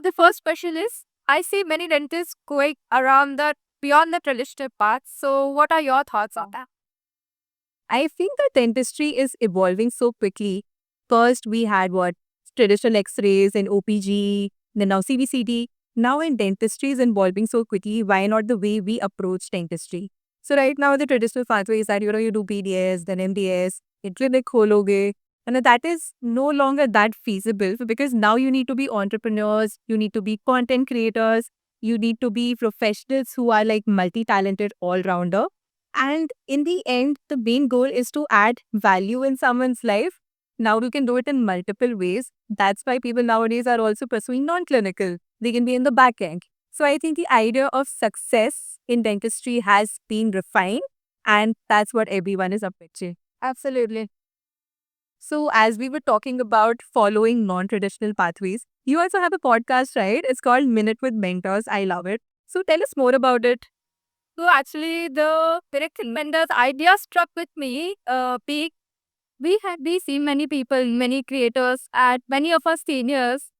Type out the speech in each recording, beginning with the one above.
the first question is, I see many dentists going around the beyond the traditional path. So what are your thoughts on that? I think that dentistry is evolving so quickly. First, we had what traditional X-rays and OPG, then now CBCT. Now, in dentistry is evolving so quickly. Why not the way we approach dentistry? So right now, the traditional pathway is that you do PDS, then MDS, in clinic khologe, and that is no longer that feasible because now you need to be entrepreneurs, you need to be content creators, you need to be professionals who are like multi-talented all-rounder. And in the end, the main goal is to add value in someone's life. Now you can do it in multiple ways. That's why people nowadays are also pursuing non-clinical. They can be in the back end. So I think the idea of success in dentistry has been refined, and that's what everyone is approaching. Absolutely. So as we were talking about following non-traditional pathways, you also have a podcast, right? It's called Minute with Mentors. I love it. So tell us more about it. So actually, the direct vendors idea struck with me. Peak. We see many people, many creators, and many of us seniors.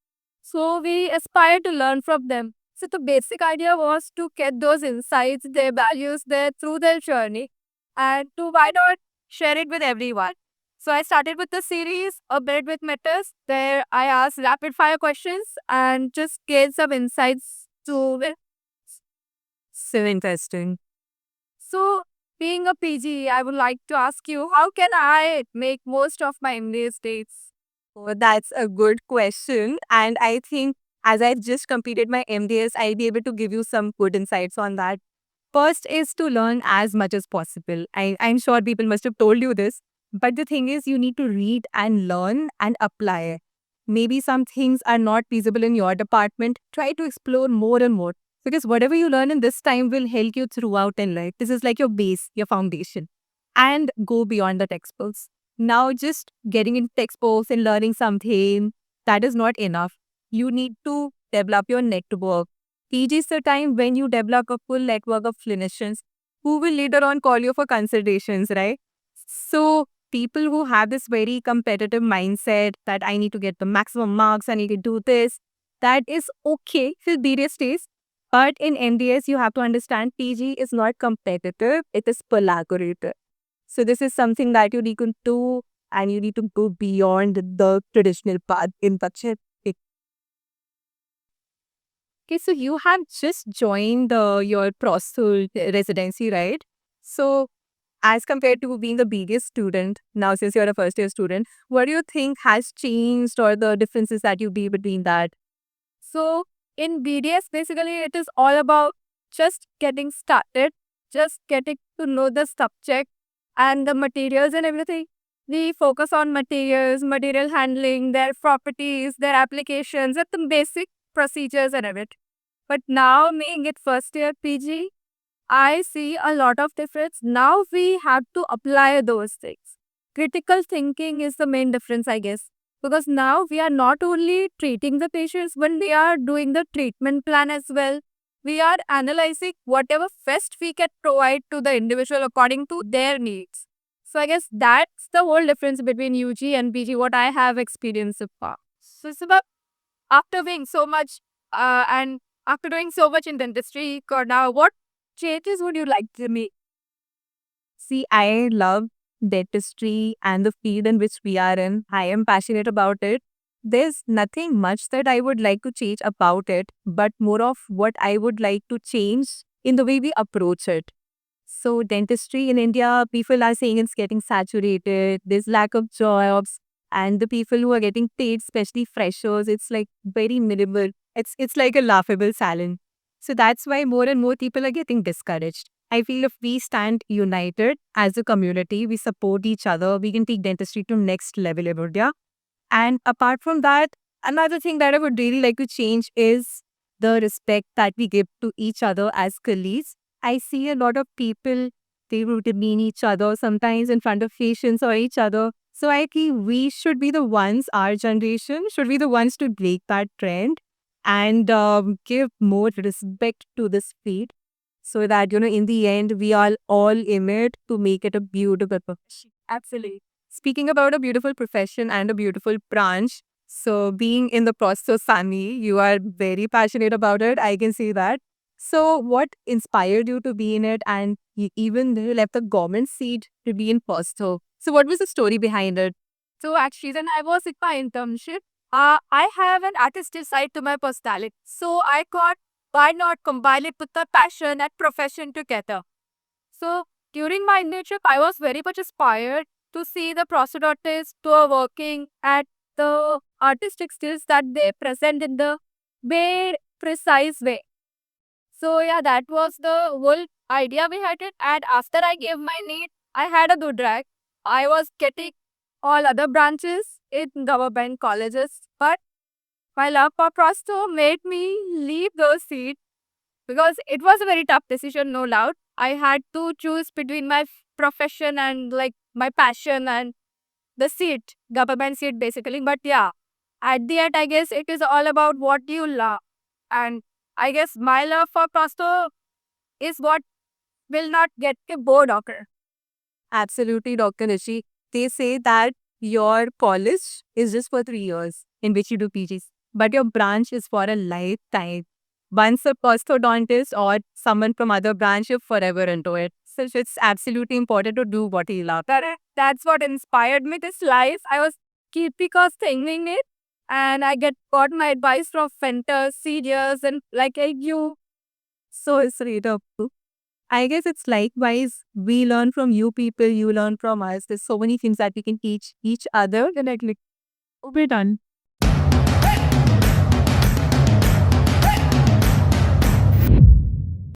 So we aspire to learn from them. So the basic idea was to get those insights, their values, their through their journey, and to why not share it with everyone. So I started with the series A Bit with Matters. There I asked rapid fire questions and just gained some insights to it. So interesting. So being a PG, I would like to ask you, how can I make most of my MBA dates? Oh, that's a good question. And I think as I just completed my MDS, I'll be able to give you some good insights on that. First is to learn as much as possible. I'm sure people must have told you this, but the thing is, you need to read and learn and apply. Maybe some things are not feasible in your department. Try to explore more and more because whatever you learn in this time will help you throughout in life. This is like your base, your foundation, and go beyond the textbooks. Now, just getting into textbooks and learning something, that is not enough. You need to develop your network. PG is the time when you develop a full network of clinicians who will later on call you for consultations, right? So, people who have this very competitive mindset that I need to get the maximum marks, I need to do this, that is okay for various days. But in MDS, you have to understand PG is not competitive, it is collaborative. So this is something that you need to do and you need to go beyond the traditional path in Pakshat. Okay, so you have just joined your Prostul residency, right? So as compared to being the biggest student, now since you're a first year student, what do you think has changed or the differences that you be between that? So in BDS, basically, it is all about just getting started, just getting to know the subject and the materials and everything. We focus on materials, material handling, their properties, their applications, and the basic procedures and everything. But now, being it first year PG, I see a lot of difference. Now we have to apply those things. Critical thinking is the main difference, I guess. Because now we are not only treating the patients, but we are doing the treatment plan as well. We are analyzing whatever best we can provide to the individual according to their needs. So I guess that's the whole difference between UG and PG, what I have experienced so far. So it's about after being so much and after doing so much in dentistry, now what changes would you like to make? See, I love dentistry and the field in which we are in. I am passionate about it. There's nothing much that I would like to change about it, but more of what I would like to change in the way we approach it. So, dentistry in India, people are saying it's getting saturated, there's lack of jobs, and the people who are getting paid, especially freshers, it's like very minimal. It's like a laughable salary. So that's why more and more people are getting discouraged. I feel if we stand united as a community, we support each other, we can take dentistry to next level in India. And apart from that, another thing that I would really like to change is the respect that we give to each other as colleagues. I see a lot of people, they would demean each other sometimes in front of patients or each other. So I think we should be the ones, our generation should be the ones to break that trend and give more respect to this field so that, in the end, we are all in it to make it a beautiful profession. Absolutely. Speaking about a beautiful profession and a beautiful branch, So being in the Prostos family, you are very passionate about it. I can see that. So what inspired you to be in it, and you even you left the government seat to be in Prosto? So what was the story behind it? So actually, when I was in my internship, I have an artistic side to my personality. So I thought, why not combine it with the passion and profession together? So during my internship, I was very much inspired to see the prosthodontists who are working at the artistic skills that they present in the very precise way. So yeah, that was the whole idea behind it. And after I gave my NEET, I had a good rank. I was getting all other branches in government colleges, but my love for prosto made me leave those seats because it was a very tough decision, no doubt. I had to choose between my profession and like my passion and the seat, government seat basically. But yeah, at the end, I guess it is all about what you love. And I guess my love for prosto is what will not get bored of her. Absolutely, Dr. Nishi. They say that your college is just for 3 years in which you do PGs, but your branch is for a lifetime. Once a orthodontist or someone from other branch, you're forever into it. So it's absolutely important to do what you love. That's what inspired me this life. I was keep because thinking it, and I got my advice from mentors, seniors, and like you. So sweet of you. I guess it's likewise. We learn from you people, you learn from us. There's so many things that we can teach each other. Definitely. We're done.